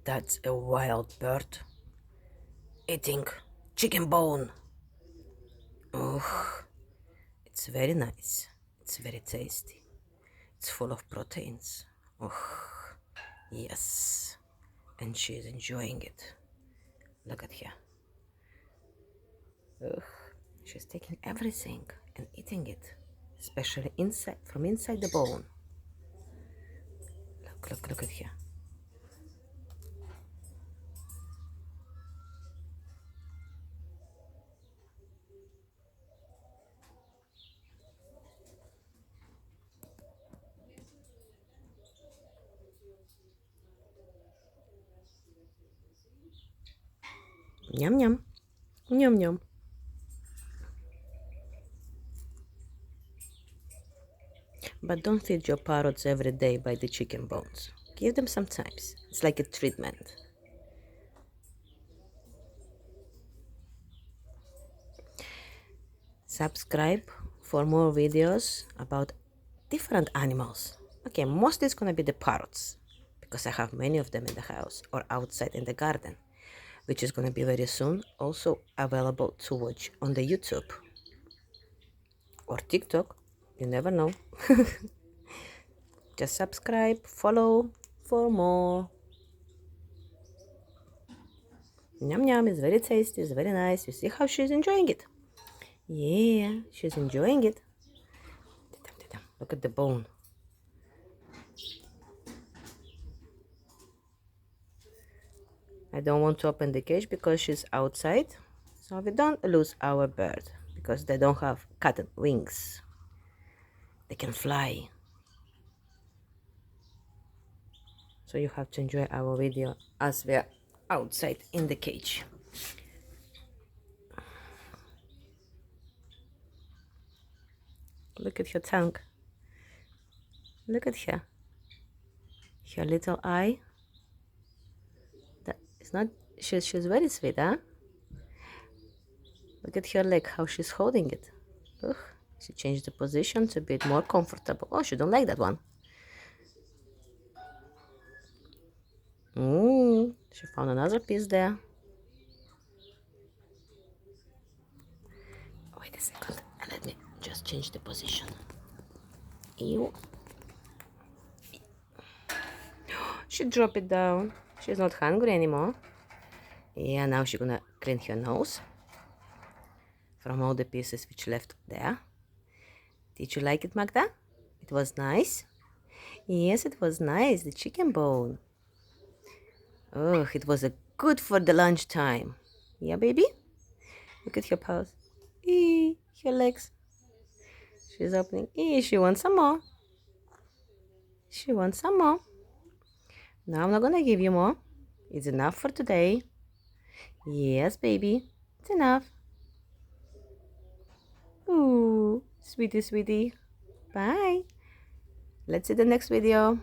That's a wild bird eating chicken bone. Oh, it's very nice. It's very tasty. It's full of proteins. Oh, yes. And she's enjoying it. Look at her. Ugh. She's taking everything and eating it, especially inside, from inside the bone. Look at her. Ням-ням. Ням-ням. But don't feed your parrots every day by the chicken bones. Give them sometimes. It's like a treatment. Subscribe for more videos about different animals. Okay, mostly it's gonna be the parrots because I have many of them in the house or outside in the garden, which is gonna be very soon also available to watch on the YouTube or TikTok. You never know. Just subscribe, follow for more. Yum yum, it's very tasty, it's very nice. You see how she's enjoying it? Yeah, she's enjoying it. Look at the bone. I don't want to open the cage because she's outside, so we don't lose our bird because they don't have cotton wings. They can fly. So you have to enjoy our video as we are outside in the cage. Look at her tongue. Look at her. Her little eye. That is not. She's very sweet, huh? Look at her leg, how she's holding it. Ugh. She changed the position to be a bit more comfortable. Oh, she don't like that one. She found another piece there. Wait a second. Let me just change the position. Ew. She dropped it down. She's not hungry anymore. Yeah, now she's gonna clean her nose from all the pieces which left there. Did you like it, Magda? It was nice? Yes, it was nice. The chicken bone. Oh, it was good for the lunchtime. Yeah, baby? Look at her paws. Eee, her legs. She's opening. Eee, she wants some more. She wants some more. No, I'm not gonna give you more. It's enough for today. Yes, baby. It's enough. Ooh, sweetie, sweetie. Bye. Let's see the next video.